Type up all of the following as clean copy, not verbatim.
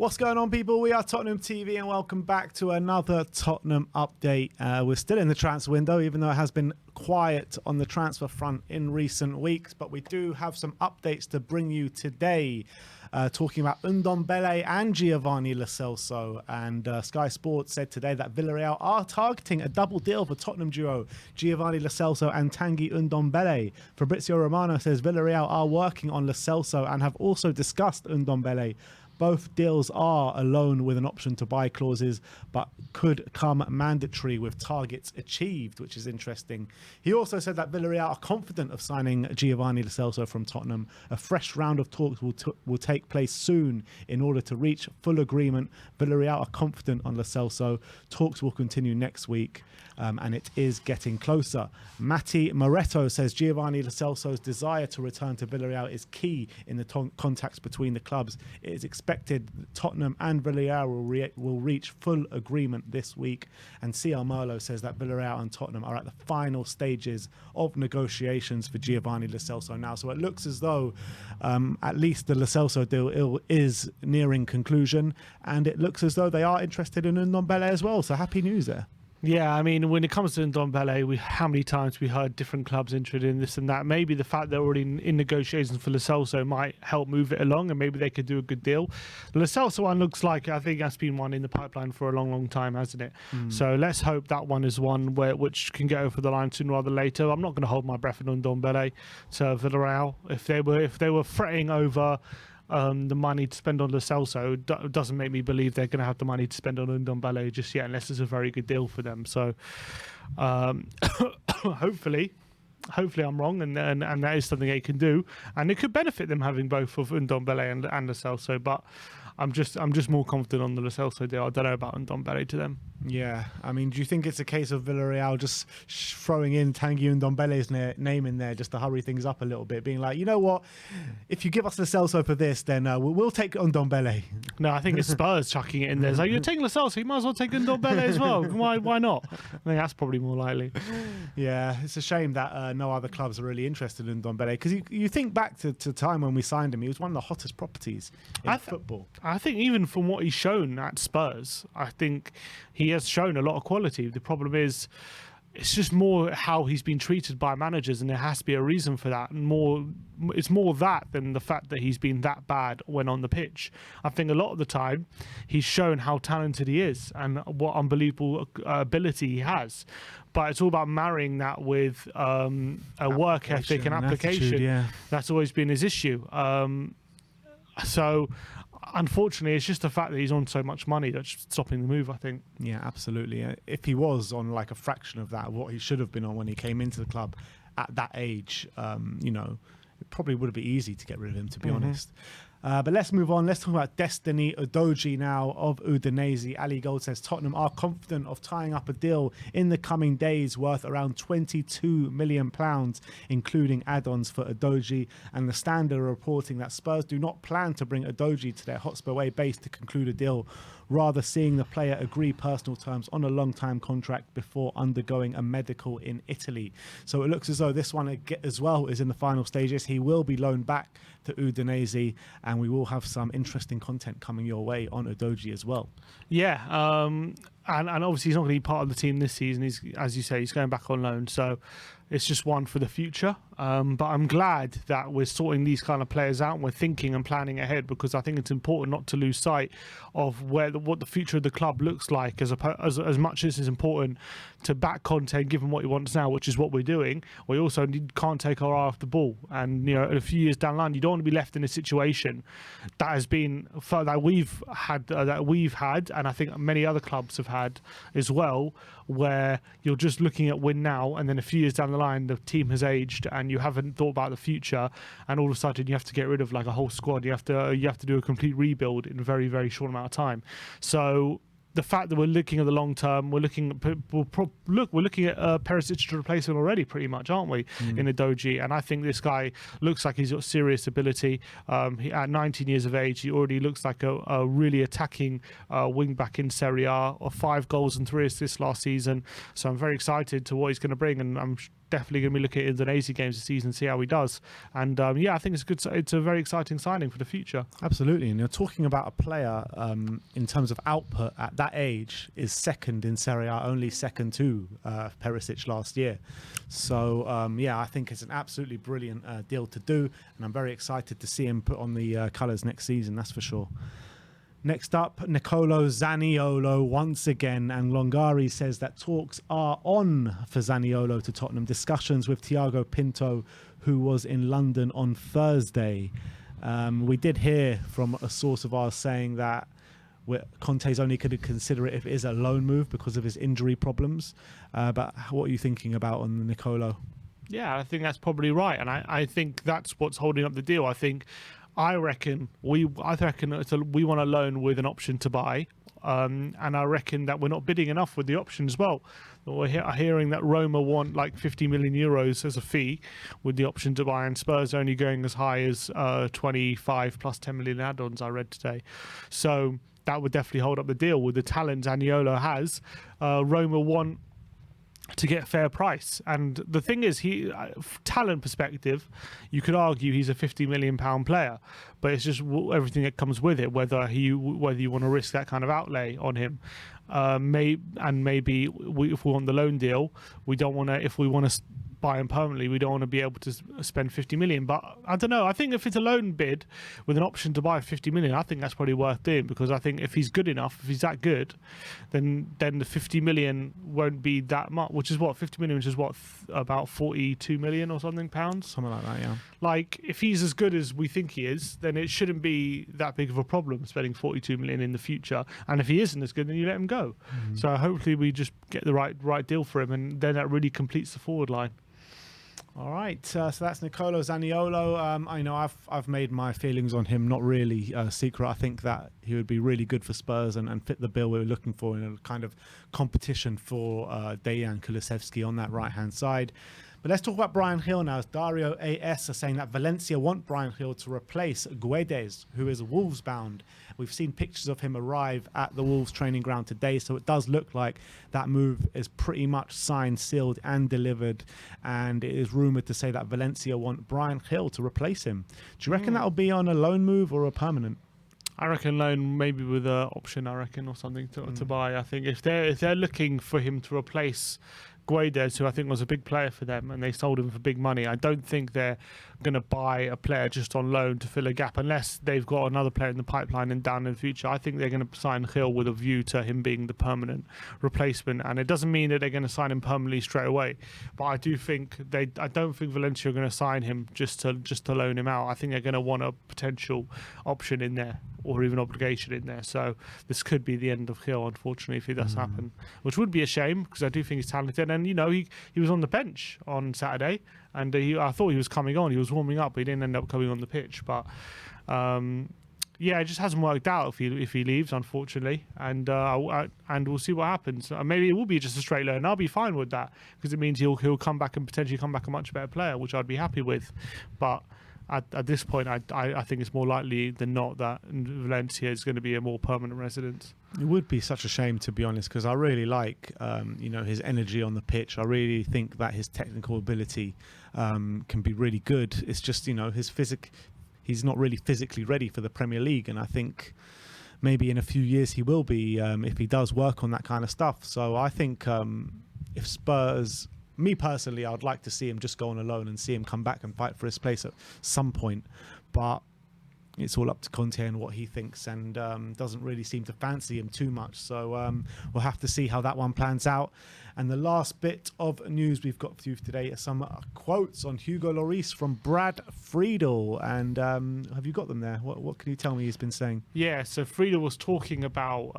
What's going on, people? We are Tottenham TV and welcome back to another Tottenham update. We're still in the transfer window, even though it has been quiet on the transfer front in recent weeks, but we do have some updates to bring you today, talking about Ndombele and Giovanni Lo Celso. And Sky Sports said today that Villarreal are targeting a double deal for Tottenham duo Giovanni Lo Celso and Tanguy Ndombele. Fabrizio Romano says Villarreal are working on Lo Celso and have also discussed Ndombele. Both deals are a loan with an option to buy clauses, but could come mandatory with targets achieved, which is interesting. He also said that Villarreal are confident of signing Giovanni Lo Celso from Tottenham. A fresh round of talks will take place soon in order to reach full agreement. Villarreal are confident on Lo Celso. Talks will continue next week, and it is getting closer. Matti Moretto says Giovanni Lo Celso's desire to return to Villarreal is key in the contacts between the clubs. It is expected that Tottenham and Villarreal will reach full agreement this week. And CL Merlo says that Villarreal and Tottenham are at the final stages of negotiations for Giovanni Lo Celso now. So it looks as though at least the Lo Celso deal is nearing conclusion, and it looks as though they are interested in Ndombele as well. So happy news there. Yeah, I mean, when it comes to Ndombele, how many times we heard different clubs interested in this and that. Maybe the fact they're already in negotiations for Lo Celso might help move it along, and maybe they could do a good deal. The Lo Celso one looks like, I think that's been one in the pipeline for a long, long time, hasn't it? So let's hope that one is one which can get over the line sooner rather than later. I'm not going to hold my breath on Ndombele to Villarreal. If they were fretting over the money to spend on Lo Celso, doesn't make me believe they're going to have the money to spend on Ndombele just yet, unless it's a very good deal for them. So hopefully I'm wrong, and that is something they can do, and it could benefit them having both of Ndombele and Lo Celso. But I'm just more confident on the Lo Celso deal. I don't know about Ndombele to them. Yeah, I mean, do you think it's a case of Villarreal just throwing in Tanguy Ndombele's name in there just to hurry things up a little bit, being like, you know what, if you give us Lo Celso for this, then we'll take Ndombele? No, I think it's Spurs chucking it in there. It's like, you're taking Lo Celso, you might as well take Ndombele as well. Why not? I think that's probably more likely. Yeah, it's a shame that no other clubs are really interested in Ndombele, because you think back to time when we signed him, he was one of the hottest properties in football. I think even from what he's shown at Spurs, I think he has shown a lot of quality. The problem is, it's just more how he's been treated by managers, and there has to be a reason for that. It's more that than the fact that he's been that bad when on the pitch. I think a lot of the time he's shown how talented he is and what unbelievable ability he has. But it's all about marrying that with a work ethic and application. Attitude, yeah. That's always been his issue. So unfortunately, it's just the fact that he's on so much money that's stopping the move, I think. Yeah, absolutely. If he was on like a fraction of that, of what he should have been on when he came into the club at that age, you know, it probably would have been easy to get rid of him, to be honest. But let's move on. Let's talk about Destiny Udogie now of Udinese. Ali Gold says Tottenham are confident of tying up a deal in the coming days worth around £22 million, including add-ons for Udogie. And the Standard are reporting that Spurs do not plan to bring Udogie to their Hotspur away base to conclude a deal, rather seeing the player agree personal terms on a long-time contract before undergoing a medical in Italy. So it looks as though this one as well is in the final stages. He will be loaned back to Udinese, and we will have some interesting content coming your way on Udogie as well. Yeah, and obviously he's not going to be part of the team this season. He's, as you say, he's going back on loan, so it's just one for the future. But I'm glad that we're sorting these kind of players out and we're thinking and planning ahead, because I think it's important not to lose sight of what the future of the club looks like. As much as it's important to back content, given what he wants now, which is what we're doing, we also can't take our eye off the ball. And you know, a few years down the line, you don't want to be left in a situation that has been that we've had, and I think many other clubs have had as well, where you're just looking at win now, and then a few years down the line, the team has aged and you haven't thought about the future, and all of a sudden you have to get rid of like a whole squad. You have to do a complete rebuild in a very, very short amount of time. So the fact that we're looking at the long term, we're looking at Perisic to replace him already, pretty much, aren't we? In Udogie, and I think this guy looks like he's got serious ability. At 19 years of age, he already looks like a really attacking wing back in Serie A, of 5 goals and 3 assists last season. So I'm very excited to what he's going to bring, and I'm definitely going to be looking at Indonesia games this season, see how he does. And yeah, I think it's good. It's a very exciting signing for the future. Absolutely, and you're talking about a player in terms of output at that age is second in Serie A, only second to Perisic last year. So yeah, I think it's an absolutely brilliant deal to do, and I'm very excited to see him put on the colours next season. That's for sure. Next up, Nicolo Zaniolo once again, and Longari says that talks are on for Zaniolo to Tottenham. Discussions with Thiago Pinto, who was in London on Thursday. We did hear from a source of ours saying that Conte's only going to consider it if it is a loan move because of his injury problems. But what are you thinking about on Nicolo? Yeah, I think that's probably right, and I think that's what's holding up the deal. I reckon we want a loan with an option to buy, and I reckon that we're not bidding enough with the option as well. We're hearing that Roma want like 50 million euros as a fee with the option to buy, and Spurs are only going as high as 25 plus 10 million add-ons, I read today. So that would definitely hold up the deal with the talent Zaniolo has. Roma want to get a fair price, and the thing is, talent perspective, you could argue he's a 50 million pound player, but it's just everything that comes with it, whether you want to risk that kind of outlay on him. Maybe if we want the loan deal, we don't want to. If we want to buy him permanently, we don't want to be able to spend 50 million. But I don't know. I think if it's a loan bid with an option to buy 50 million, I think that's probably worth doing, because I think if he's good enough, if he's that good, then the 50 million won't be that much. Which is what 50 million, which is what about 42 million or something pounds, Something like that, yeah. Like, if he's as good as we think he is, then it shouldn't be that big of a problem spending 42 million in the future. And if he isn't as good, then you let him go. So hopefully we just get the right deal for him, and then that really completes the forward line. All right, so that's Nicolo Zaniolo. I know I've made my feelings on him not really secret. I think that he would be really good for Spurs and fit the bill we were looking for in a kind of competition for Dejan Kulusevski on that right-hand side. But let's talk about Bryan Gil now. As Dario AS are saying that Valencia want Bryan Gil to replace Guedes, who is Wolves bound. We've seen pictures of him arrive at the Wolves training ground today, so it does look like that move is pretty much signed, sealed and delivered. And it is rumoured to say that Valencia want Bryan Gil to replace him. Do you reckon that'll be on a loan move or a permanent? I reckon loan, maybe with an option, I reckon, or something to buy. I think if they're looking for him to replace Guedes, who I think was a big player for them, and they sold him for big money, I don't think they're going to buy a player just on loan to fill a gap unless they've got another player in the pipeline and down in the future. I think they're going to sign Gil with a view to him being the permanent replacement, and it doesn't mean that they're going to sign him permanently straight away. But I do think I don't think Valencia are going to sign him just to loan him out. I think they're going to want a potential option in there, or even obligation in there. So this could be the end of Gil, unfortunately, if it does happen, which would be a shame, because I do think he's talented. And you know, he was on the bench on Saturday, and I thought he was coming on. He was warming up, but he didn't end up coming on the pitch. But yeah, it just hasn't worked out if he leaves, unfortunately. And we'll see what happens. Maybe it will be just a straight loan. I'll be fine with that, because it means he'll come back and potentially come back a much better player, which I'd be happy with. But at this point, I think it's more likely than not that Valencia is going to be a more permanent residence. It would be such a shame, to be honest, because I really like his energy on the pitch. I really think that his technical ability can be really good. It's just his he's not really physically ready for the Premier League, and I think maybe in a few years he will be if he does work on that kind of stuff. So I think if Spurs, me personally, I'd like to see him just go on a loan and see him come back and fight for his place at some point. But it's all up to Conte and what he thinks, and doesn't really seem to fancy him too much. So we'll have to see how that one plans out. And the last bit of news we've got for you today are some quotes on Hugo Lloris from Brad Friedel. And have you got them there? What can you tell me he's been saying? Yeah, so Friedel was talking about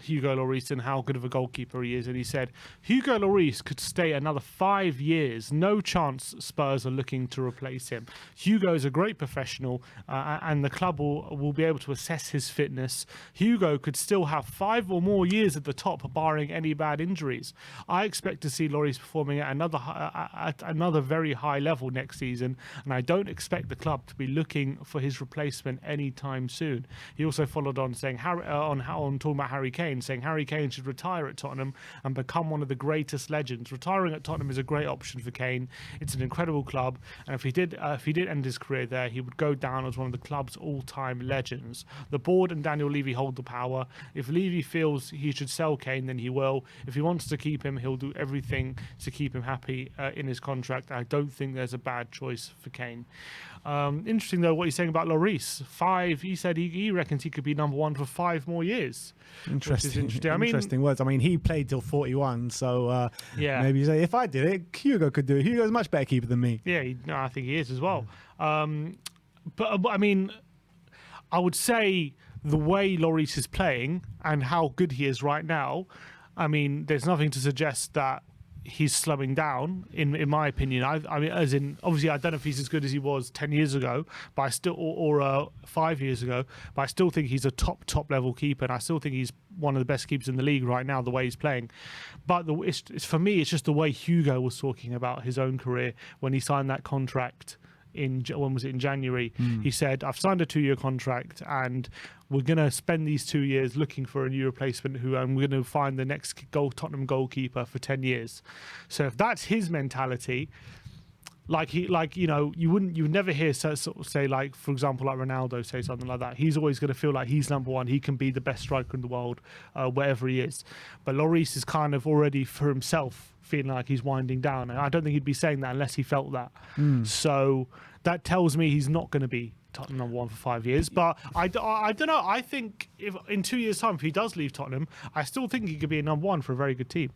Hugo Lloris and how good of a goalkeeper he is, and he said Hugo Lloris could stay another 5 years. No chance Spurs are looking to replace him. Hugo is a great professional, and the club will be able to assess his fitness. Hugo could still have 5 or more years at the top, barring any bad injuries. I expect to see Lloris performing at another very high level next season, and I don't expect the club to be looking for his replacement anytime soon. He also followed on saying talking about Harry Kane. Kane, saying Harry Kane should retire at Tottenham and become one of the greatest legends. Retiring at Tottenham is a great option for Kane. It's an incredible club, and if he did end his career there, he would go down as one of the club's all-time legends. The board and Daniel Levy hold the power. If Levy feels he should sell Kane, then he will. If he wants to keep him, he'll do everything to keep him happy in his contract. I don't think there's a bad choice for Kane. Interesting though what he's saying about Lloris. He said he reckons he could be number one for 5 more years. Interesting. Interesting words. I mean, he played till 41, so maybe you say if I did it, Hugo could do it. Hugo's a much better keeper than me. Yeah, I think he is as well. But I mean, I would say the way Lloris is playing and how good he is right now, I mean, there's nothing to suggest that he's slowing down, in my opinion. I mean, as in, obviously, I don't know if he's as good as he was 10 years ago, but I still, or 5 years ago, but I still think he's a top level keeper, and I still think he's one of the best keepers in the league right now, the way he's playing. But it's for me, it's just the way Hugo was talking about his own career when he signed that contract. When was it? In January. He said, I've signed a 2-year contract and we're going to spend these 2 years looking for a new replacement and we're going to find the next Tottenham goalkeeper for 10 years. So if that's his mentality, you would never hear say, like, for example, like Ronaldo say something like that. He's always going to feel like he's number one. He can be the best striker in the world, wherever he is. But Lloris is kind of already for himself feeling like he's winding down, and I don't think he'd be saying that unless he felt that. So that tells me he's not going to be Tottenham number one for 5 years. But I don't know. I think if in 2 years' time, if he does leave Tottenham, I still think he could be a number one for a very good team.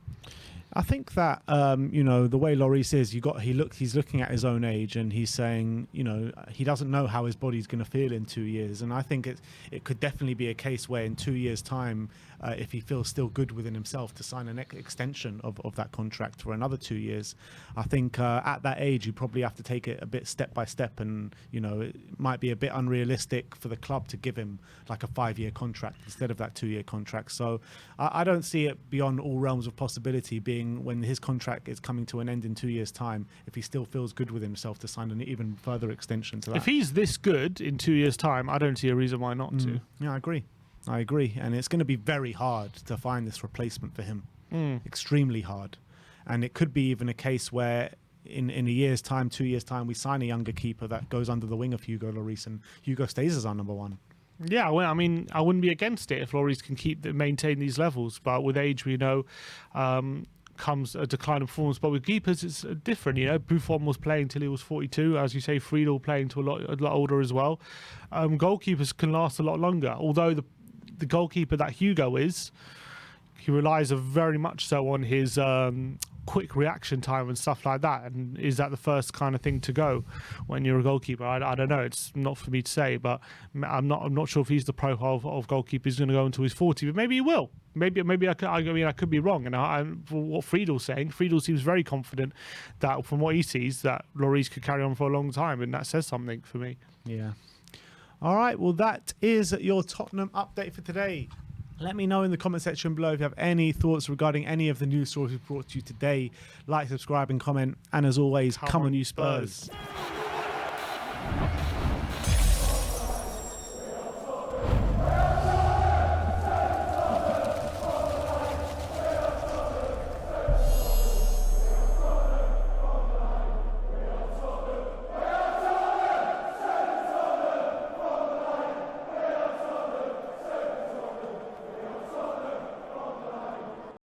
I think that the way Lloris is, he's looking at his own age and he's saying, he doesn't know how his body's going to feel in 2 years, and I think it could definitely be a case where in 2 years' time, if he feels still good within himself to sign an extension of that contract for another 2 years, I think at that age you probably have to take it a bit step by step, and it might be a bit unrealistic for the club to give him like a 5-year contract instead of that 2-year contract. So I don't see it beyond all realms of possibility being when his contract is coming to an end in 2 years' time, if he still feels good with himself to sign an even further extension to that. If he's this good in 2 years' time, I don't see a reason why not to. Yeah, I agree. And it's going to be very hard to find this replacement for him. Extremely hard. And it could be even a case where in a year's time, 2 years' time, we sign a younger keeper that goes under the wing of Hugo Lloris and Hugo stays as our number one. Yeah, well, I mean, I wouldn't be against it if Lloris can maintain these levels. But with age, we know, comes a decline of performance. But with keepers, it's different. Buffon was playing till he was 42. As you say, Friedel playing to a lot older as well. Goalkeepers can last a lot longer. Although the goalkeeper that Hugo is, he relies very much so on his quick reaction time and stuff like that. And is that the first kind of thing to go when you're a goalkeeper? I don't know. It's not for me to say, but I'm not sure if he's the profile of goalkeeper he's going to go until he's 40. But maybe he will. Maybe I could be wrong. And for what Friedel's saying, Friedel seems very confident that from what he sees, that Lloris could carry on for a long time, and that says something for me. Yeah. All right. Well, that is your Tottenham update for today. Let me know in the comment section below if you have any thoughts regarding any of the news stories we've brought to you today. Like, subscribe, and comment. And as always, come on, you Spurs.